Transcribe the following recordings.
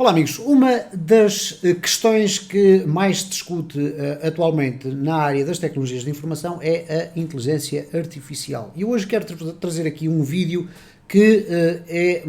Olá amigos, uma das questões que mais se discute atualmente na área das tecnologias de informação é a inteligência artificial. E hoje quero trazer aqui um vídeo que é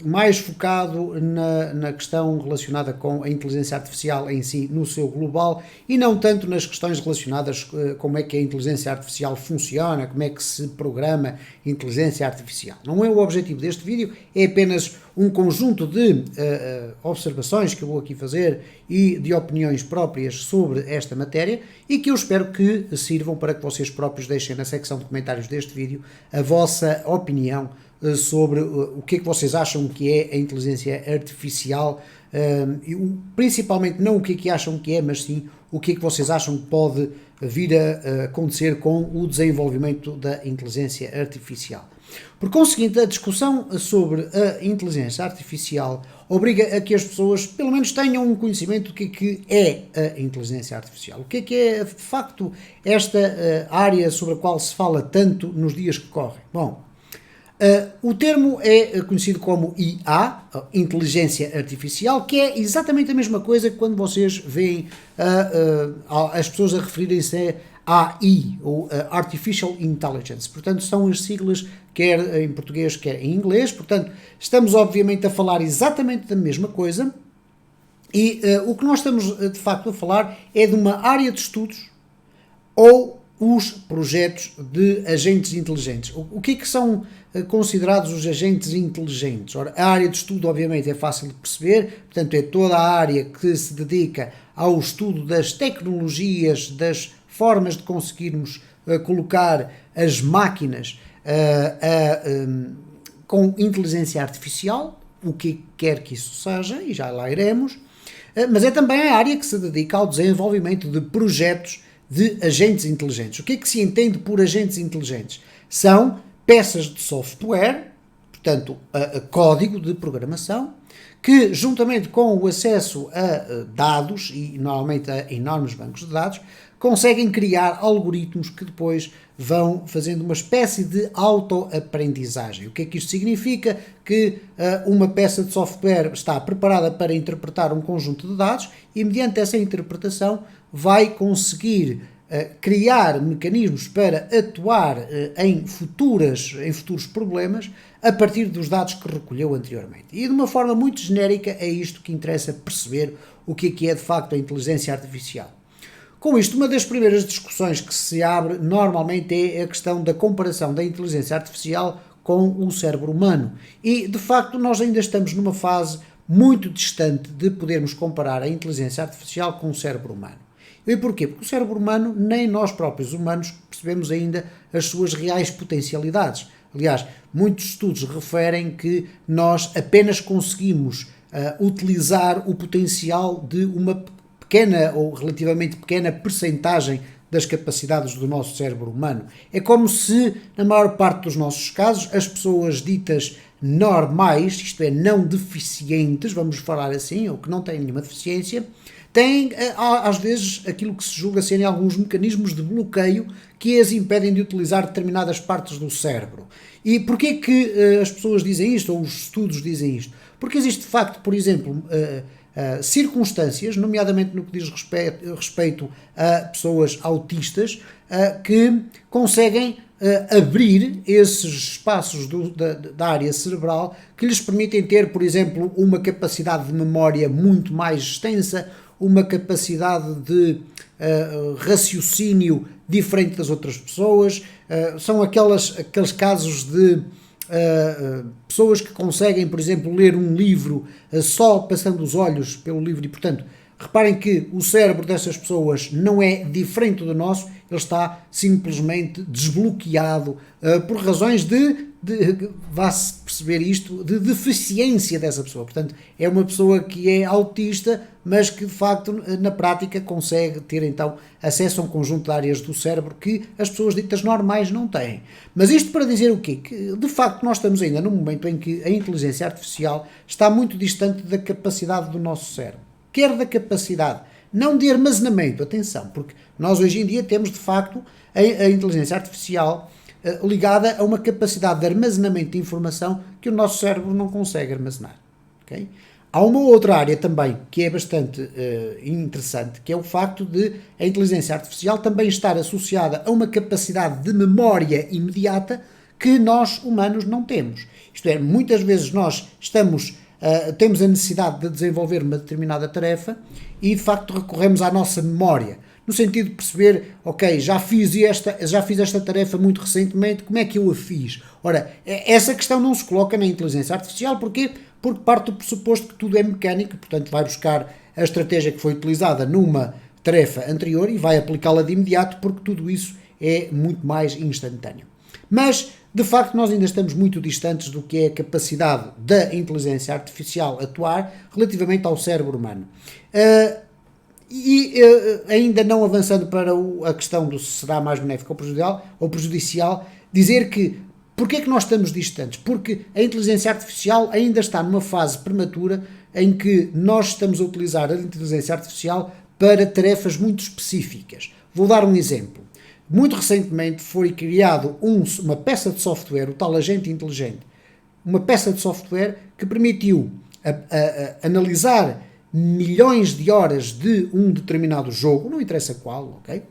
mais focado na questão relacionada com a inteligência artificial em si, no seu global, e não tanto nas questões relacionadas com como é que a inteligência artificial funciona, como é que se programa inteligência artificial. Não é o objetivo deste vídeo, é apenas um conjunto de observações que eu vou aqui fazer e de opiniões próprias sobre esta matéria e que eu espero que sirvam para que vocês próprios deixem na secção de comentários deste vídeo a vossa opinião sobre o que é que vocês acham que é a inteligência artificial, principalmente não o que é que acham que é, mas sim o que é que vocês acham que pode vir a acontecer com o desenvolvimento da inteligência artificial. Por conseguinte, a discussão sobre a inteligência artificial obriga a que as pessoas pelo menos tenham um conhecimento do que é a inteligência artificial. O que é de facto esta área sobre a qual se fala tanto nos dias que correm? Bom, o termo é conhecido como IA, Inteligência Artificial, que é exatamente a mesma coisa que quando vocês veem as pessoas a referirem-se a AI, ou Artificial Intelligence. Portanto, são as siglas, quer em português, quer em inglês. Portanto, estamos obviamente a falar exatamente da mesma coisa e o que nós estamos de facto a falar é de uma área de estudos ou os projetos de agentes inteligentes. O que é que são considerados os agentes inteligentes? Ora, a área de estudo, obviamente, é fácil de perceber, portanto, é toda a área que se dedica ao estudo das tecnologias, das formas de conseguirmos colocar as máquinas com inteligência artificial, o que quer que isso seja, e já lá iremos, mas é também a área que se dedica ao desenvolvimento de projetos de agentes inteligentes. O que é que se entende por agentes inteligentes? São peças de software, portanto, código de programação, que juntamente com o acesso a dados, e normalmente a enormes bancos de dados, conseguem criar algoritmos que depois vão fazendo uma espécie de autoaprendizagem. O que é que isto significa? Que uma peça de software está preparada para interpretar um conjunto de dados e, mediante essa interpretação, vai conseguir criar mecanismos para atuar em futuros problemas a partir dos dados que recolheu anteriormente. E de uma forma muito genérica é isto que interessa perceber o que é de facto a inteligência artificial. Com isto, uma das primeiras discussões que se abre normalmente é a questão da comparação da inteligência artificial com o cérebro humano. E, de facto, nós ainda estamos numa fase muito distante de podermos comparar a inteligência artificial com o cérebro humano. E porquê? Porque o cérebro humano, nem nós próprios humanos, percebemos ainda as suas reais potencialidades. Aliás, muitos estudos referem que nós apenas conseguimos utilizar o potencial de uma pequena ou relativamente pequena percentagem das capacidades do nosso cérebro humano. É como se, na maior parte dos nossos casos, as pessoas ditas normais, isto é, não deficientes, vamos falar assim, ou que não têm nenhuma deficiência, têm, às vezes, aquilo que se julga serem alguns mecanismos de bloqueio que as impedem de utilizar determinadas partes do cérebro. E porquê que as pessoas dizem isto, ou os estudos dizem isto? Porque existe, de facto, por exemplo, circunstâncias, nomeadamente no que diz respeito a pessoas autistas, que conseguem abrir esses espaços da área cerebral que lhes permitem ter, por exemplo, uma capacidade de memória muito mais extensa, uma capacidade de raciocínio diferente das outras pessoas. São aqueles casos de pessoas que conseguem, por exemplo, ler um livro só passando os olhos pelo livro e, portanto, reparem que o cérebro dessas pessoas não é diferente do nosso, ele está simplesmente desbloqueado por razões vá-se perceber isto, de deficiência dessa pessoa. Portanto, é uma pessoa que é autista, mas que de facto na prática consegue ter então acesso a um conjunto de áreas do cérebro que as pessoas ditas normais não têm. Mas isto para dizer o quê? Que de facto nós estamos ainda num momento em que a inteligência artificial está muito distante da capacidade do nosso cérebro. Quer da capacidade, não de armazenamento, atenção, porque nós hoje em dia temos de facto a inteligência artificial ligada a uma capacidade de armazenamento de informação que o nosso cérebro não consegue armazenar. ok? Há uma outra área também que é bastante interessante, que é o facto de a inteligência artificial também estar associada a uma capacidade de memória imediata que nós humanos não temos. Isto é, muitas vezes nós temos a necessidade de desenvolver uma determinada tarefa e de facto recorremos à nossa memória, no sentido de perceber, ok, já fiz esta tarefa muito recentemente, como é que eu a fiz? Ora, essa questão não se coloca na inteligência artificial, porquê? Porque parte do pressuposto que tudo é mecânico, portanto vai buscar a estratégia que foi utilizada numa tarefa anterior e vai aplicá-la de imediato, porque tudo isso é muito mais instantâneo. Mas, de facto, nós ainda estamos muito distantes do que é a capacidade da inteligência artificial atuar relativamente ao cérebro humano. Ainda não avançando para a questão do se será mais benéfico ou prejudicial, dizer que porquê é que nós estamos distantes? Porque a inteligência artificial ainda está numa fase prematura em que nós estamos a utilizar a inteligência artificial para tarefas muito específicas. Vou dar um exemplo. Muito recentemente foi criado uma peça de software, o tal agente inteligente, uma peça de software que permitiu analisar milhões de horas de um determinado jogo, não interessa qual, ok?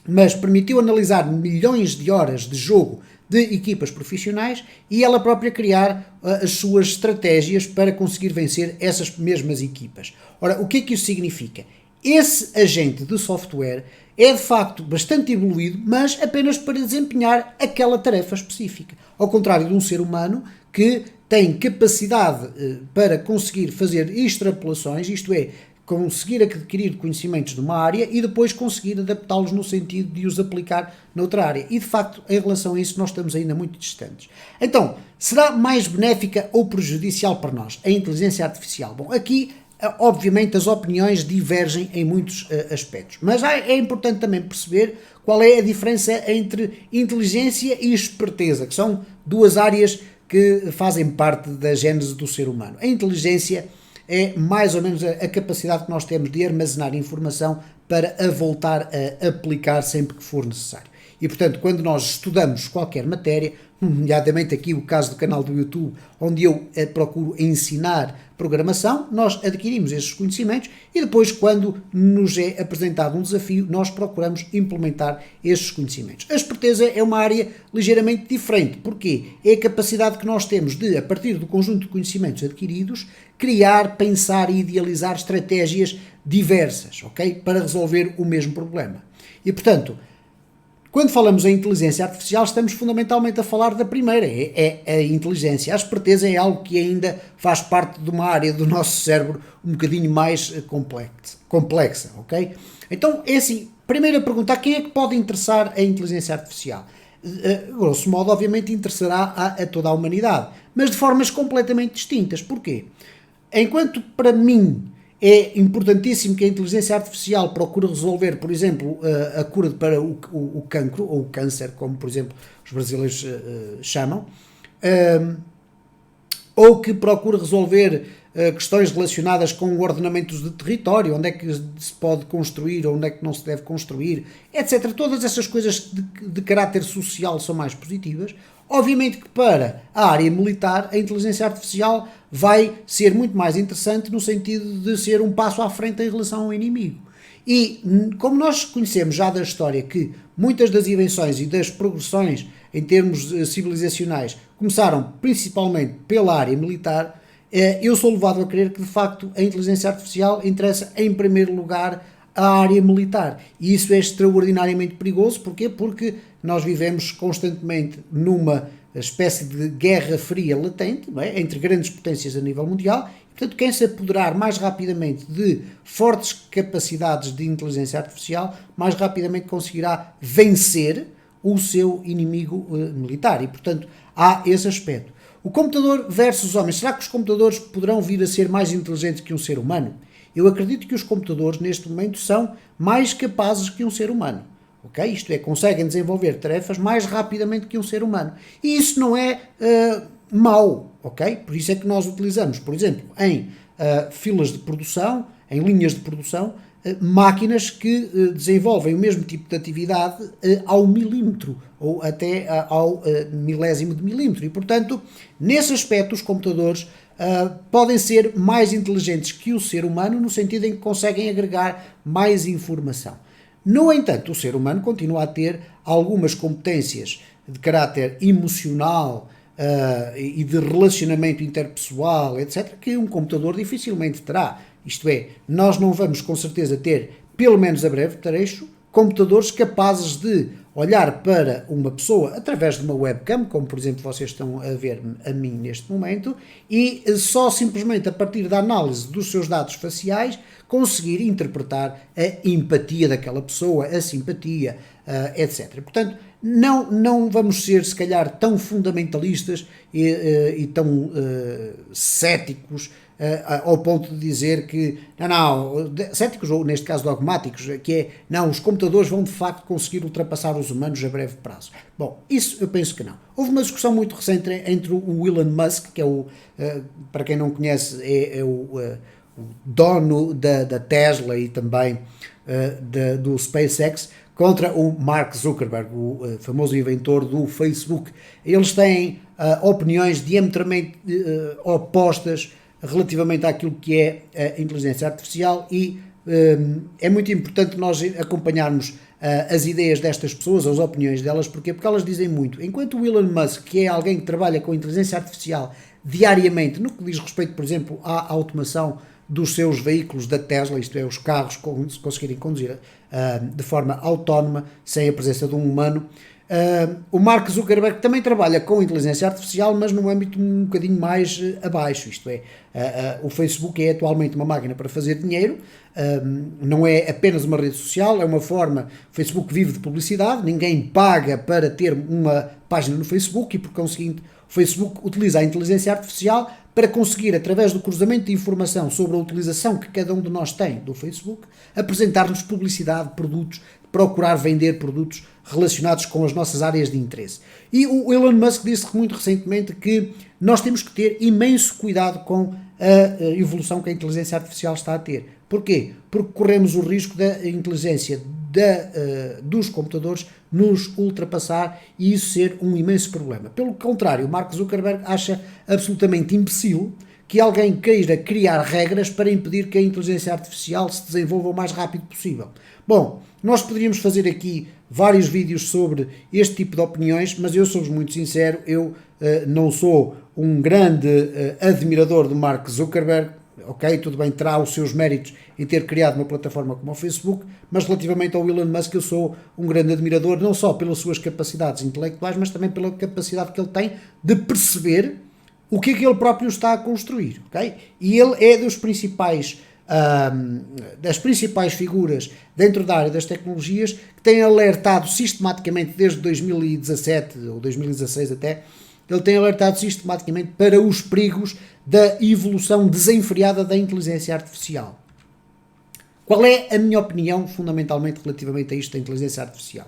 Mas permitiu analisar milhões de horas de jogo de equipas profissionais e ela própria criar as suas estratégias para conseguir vencer essas mesmas equipas. Ora, o que é que isso significa? Esse agente de software é de facto bastante evoluído, mas apenas para desempenhar aquela tarefa específica. Ao contrário de um ser humano que tem capacidade para conseguir fazer extrapolações, isto é, conseguir adquirir conhecimentos de uma área e depois conseguir adaptá-los no sentido de os aplicar noutra área. E de facto, em relação a isso, nós estamos ainda muito distantes. Então, será mais benéfica ou prejudicial para nós a inteligência artificial? Bom, aqui obviamente as opiniões divergem em muitos aspectos, mas é importante também perceber qual é a diferença entre inteligência e esperteza, que são duas áreas que fazem parte da gênese do ser humano. A inteligência é mais ou menos a capacidade que nós temos de armazenar informação para a voltar a aplicar sempre que for necessário. E, portanto, quando nós estudamos qualquer matéria, nomeadamente aqui o caso do canal do YouTube, onde eu procuro ensinar programação, nós adquirimos esses conhecimentos e depois, quando nos é apresentado um desafio, nós procuramos implementar esses conhecimentos. A esperteza é uma área ligeiramente diferente. Porquê? É a capacidade que nós temos de, a partir do conjunto de conhecimentos adquiridos, criar, pensar e idealizar estratégias diversas, ok? Para resolver o mesmo problema. E, portanto, quando falamos em inteligência artificial, estamos fundamentalmente a falar da primeira, é a inteligência. A esperteza é algo que ainda faz parte de uma área do nosso cérebro um bocadinho mais complexa, ok? Então, é assim, primeira pergunta, a quem é que pode interessar a inteligência artificial? Grosso modo, obviamente, interessará a toda a humanidade, mas de formas completamente distintas. Porquê? Enquanto, para mim, é importantíssimo que a inteligência artificial procure resolver, por exemplo, a cura para o cancro, ou o câncer, como, por exemplo, os brasileiros chamam, ou que procure resolver questões relacionadas com o ordenamento de território, onde é que se pode construir, onde é que não se deve construir, etc. Todas essas coisas de caráter social são mais positivas. Obviamente que para a área militar a inteligência artificial vai ser muito mais interessante no sentido de ser um passo à frente em relação ao inimigo. E como nós conhecemos já da história que muitas das invenções e das progressões em termos civilizacionais começaram principalmente pela área militar, eu sou levado a crer que de facto a inteligência artificial interessa em primeiro lugar a área militar. E isso é extraordinariamente perigoso. Porquê? Porque nós vivemos constantemente numa espécie de guerra fria latente, não é? Entre grandes potências a nível mundial. E, portanto, quem se apoderar mais rapidamente de fortes capacidades de inteligência artificial, mais rapidamente conseguirá vencer o seu inimigo militar. E, portanto, há esse aspecto. O computador versus os homens. Será que os computadores poderão vir a ser mais inteligentes que um ser humano? Eu acredito que os computadores, neste momento, são mais capazes que um ser humano. Okay? Isto é, conseguem desenvolver tarefas mais rapidamente que um ser humano. E isso não é mau. Okay? Por isso é que nós utilizamos, por exemplo, em filas de produção, em linhas de produção, máquinas que desenvolvem o mesmo tipo de atividade ao milímetro ou até ao milésimo de milímetro. E, portanto, nesse aspecto, os computadores podem ser mais inteligentes que o ser humano, no sentido em que conseguem agregar mais informação. No entanto, o ser humano continua a ter algumas competências de caráter emocional e de relacionamento interpessoal, etc., que um computador dificilmente terá. Isto é, nós não vamos com certeza ter, pelo menos a breve trecho, computadores capazes de olhar para uma pessoa através de uma webcam, como por exemplo vocês estão a ver a mim neste momento, e só simplesmente a partir da análise dos seus dados faciais conseguir interpretar a empatia daquela pessoa, a simpatia, etc. Portanto, não vamos ser se calhar tão fundamentalistas e tão céticos ao ponto de dizer que, céticos ou neste caso dogmáticos, que é, não, os computadores vão de facto conseguir ultrapassar os humanos a breve prazo. Bom, isso eu penso que não. Houve uma discussão muito recente entre o Elon Musk, que é para quem não conhece, é o dono da Tesla e também do SpaceX, contra o Mark Zuckerberg, o famoso inventor do Facebook. Eles têm opiniões diametralmente opostas relativamente àquilo que é a inteligência artificial e é muito importante nós acompanharmos as ideias destas pessoas, as opiniões delas. Porquê? Porque elas dizem muito. Enquanto o Elon Musk, que é alguém que trabalha com inteligência artificial diariamente, no que diz respeito, por exemplo, à automação dos seus veículos da Tesla, isto é, os carros conseguirem conduzir de forma autónoma, sem a presença de um humano. O Mark Zuckerberg também trabalha com inteligência artificial, mas num âmbito um bocadinho mais abaixo, isto é, o Facebook é atualmente uma máquina para fazer dinheiro, não é apenas uma rede social, é uma forma, o Facebook vive de publicidade, ninguém paga para ter uma página no Facebook e, por conseguinte, o Facebook utiliza a inteligência artificial para conseguir, através do cruzamento de informação sobre a utilização que cada um de nós tem do Facebook, apresentar-nos publicidade, produtos, procurar vender produtos relacionados com as nossas áreas de interesse. E o Elon Musk disse muito recentemente que nós temos que ter imenso cuidado com a evolução que a inteligência artificial está a ter. Porquê? Porque corremos o risco da inteligência dos computadores nos ultrapassar e isso ser um imenso problema. Pelo contrário, Mark Zuckerberg acha absolutamente imbecil que alguém queira criar regras para impedir que a inteligência artificial se desenvolva o mais rápido possível. Bom, nós poderíamos fazer aqui vários vídeos sobre este tipo de opiniões, mas eu sou-vos muito sincero, eu não sou um grande admirador do Mark Zuckerberg. Ok, tudo bem, terá os seus méritos em ter criado uma plataforma como o Facebook, mas relativamente ao Elon Musk eu sou um grande admirador, não só pelas suas capacidades intelectuais, mas também pela capacidade que ele tem de perceber o que é que ele próprio está a construir, ok? E ele é das principais figuras dentro da área das tecnologias que tem alertado sistematicamente desde 2017 ou 2016 até, ele tem alertado sistematicamente para os perigos da evolução desenfreada da inteligência artificial. Qual é a minha opinião fundamentalmente relativamente a isto da inteligência artificial?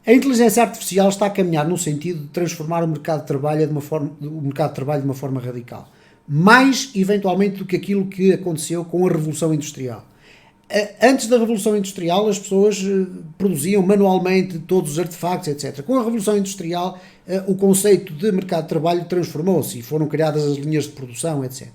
A inteligência artificial está a caminhar no sentido de transformar o mercado de trabalho de uma forma radical. Mais, eventualmente, do que aquilo que aconteceu com a Revolução Industrial. Antes da Revolução Industrial, as pessoas produziam manualmente todos os artefactos, etc. Com a Revolução Industrial, o conceito de mercado de trabalho transformou-se e foram criadas as linhas de produção, etc.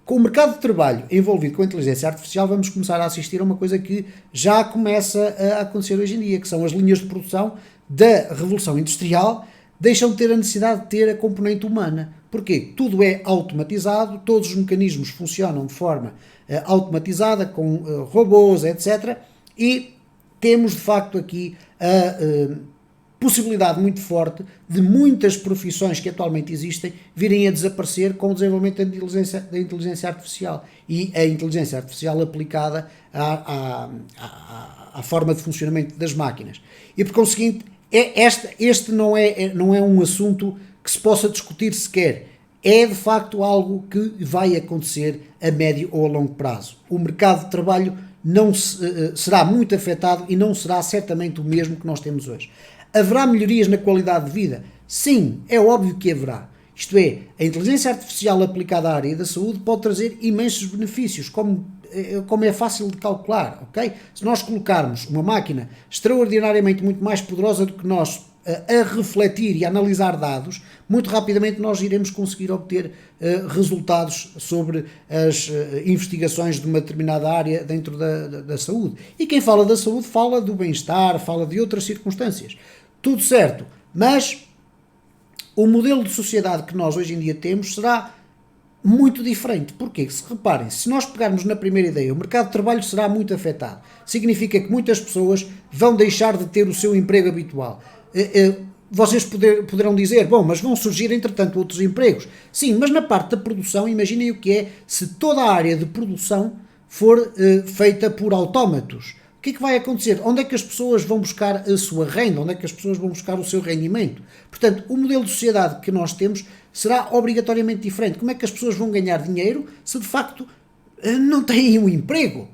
Com o mercado de trabalho envolvido com a inteligência artificial, vamos começar a assistir a uma coisa que já começa a acontecer hoje em dia, que são as linhas de produção da Revolução Industrial, deixam de ter a necessidade de ter a componente humana. Porquê? Tudo é automatizado, todos os mecanismos funcionam de forma automatizada, com robôs, etc. E temos, de facto, aqui a possibilidade muito forte de muitas profissões que atualmente existem virem a desaparecer com o desenvolvimento da inteligência artificial e a inteligência artificial aplicada à forma de funcionamento das máquinas. E, por conseguinte, este não é um assunto que se possa discutir sequer. É, de facto, algo que vai acontecer a médio ou a longo prazo. O mercado de trabalho será muito afetado e não será certamente o mesmo que nós temos hoje. Haverá melhorias na qualidade de vida? Sim, é óbvio que haverá. Isto é, a inteligência artificial aplicada à área da saúde pode trazer imensos benefícios, como é fácil de calcular, ok? Se nós colocarmos uma máquina extraordinariamente muito mais poderosa do que nós a refletir e a analisar dados, muito rapidamente nós iremos conseguir obter resultados sobre as investigações de uma determinada área dentro da saúde. E quem fala da saúde fala do bem-estar, fala de outras circunstâncias. Tudo certo, mas o modelo de sociedade que nós hoje em dia temos será muito diferente. Porquê? Se reparem, se nós pegarmos na primeira ideia, o mercado de trabalho será muito afetado. Significa que muitas pessoas vão deixar de ter o seu emprego habitual. Vocês poderão dizer, bom, mas vão surgir entretanto outros empregos. Sim, mas na parte da produção, imaginem o que é se toda a área de produção for feita por autómatos. O que é que vai acontecer? Onde é que as pessoas vão buscar a sua renda? Onde é que as pessoas vão buscar o seu rendimento? Portanto, o modelo de sociedade que nós temos será obrigatoriamente diferente. Como é que as pessoas vão ganhar dinheiro se de facto não têm um emprego?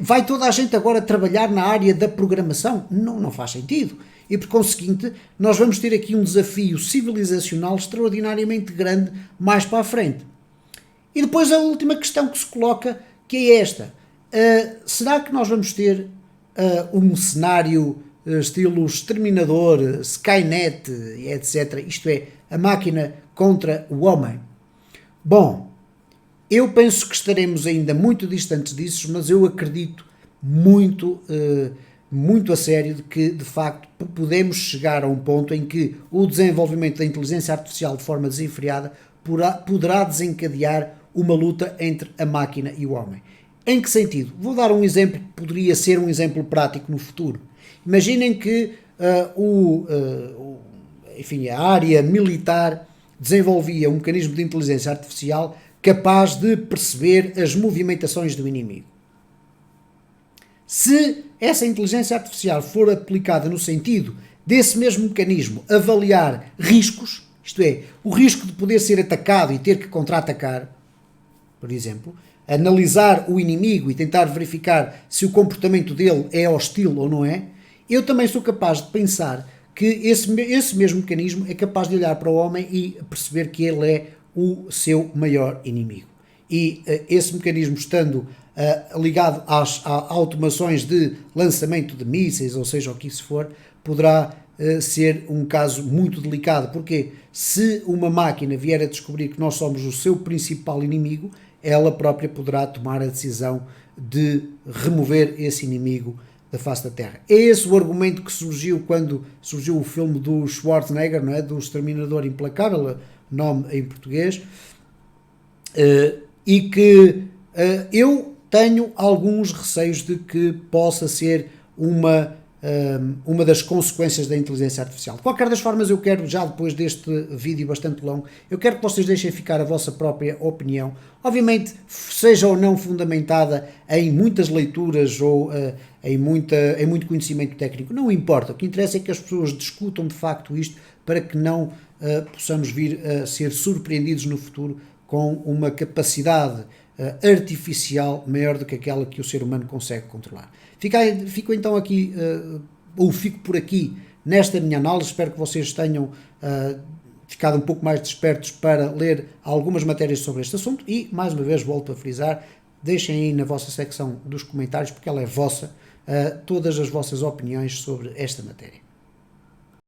Vai toda a gente agora trabalhar na área da programação? Não faz sentido. E por conseguinte, nós vamos ter aqui um desafio civilizacional extraordinariamente grande mais para a frente. E depois a última questão que se coloca, que é esta. Será que nós vamos ter um cenário estilo Exterminador, Skynet, etc., isto é, a máquina contra o homem? Bom, eu penso que estaremos ainda muito distantes disso, mas eu acredito muito a sério de que, de facto, podemos chegar a um ponto em que o desenvolvimento da inteligência artificial de forma desenfreada poderá desencadear uma luta entre a máquina e o homem. Em que sentido? Vou dar um exemplo que poderia ser um exemplo prático no futuro. Imaginem que a área militar desenvolvia um mecanismo de inteligência artificial capaz de perceber as movimentações do inimigo. Se essa inteligência artificial for aplicada no sentido desse mesmo mecanismo avaliar riscos, isto é, o risco de poder ser atacado e ter que contra-atacar, por exemplo, analisar o inimigo e tentar verificar se o comportamento dele é hostil ou não é, eu também sou capaz de pensar que esse mesmo mecanismo é capaz de olhar para o homem e perceber que ele é o seu maior inimigo. E esse mecanismo, estando ligado às automações de lançamento de mísseis, ou seja, o que isso for, poderá ser um caso muito delicado, porque se uma máquina vier a descobrir que nós somos o seu principal inimigo, ela própria poderá tomar a decisão de remover esse inimigo da face da Terra. É esse o argumento que surgiu quando surgiu o filme do Schwarzenegger, não é? Do Exterminador Implacável, nome em português, e que eu tenho alguns receios de que possa ser uma das consequências da inteligência artificial. De qualquer das formas, eu quero, já depois deste vídeo bastante longo, eu quero que vocês deixem ficar a vossa própria opinião, obviamente seja ou não fundamentada em muitas leituras ou em muito conhecimento técnico, não importa, o que interessa é que as pessoas discutam de facto isto para que não possamos vir a ser surpreendidos no futuro com uma capacidade artificial maior do que aquela que o ser humano consegue controlar. Fico então aqui, ou fico por aqui nesta minha análise. Espero que vocês tenham ficado um pouco mais despertos para ler algumas matérias sobre este assunto e, mais uma vez, volto a frisar, deixem aí na vossa secção dos comentários, porque ela é vossa, todas as vossas opiniões sobre esta matéria.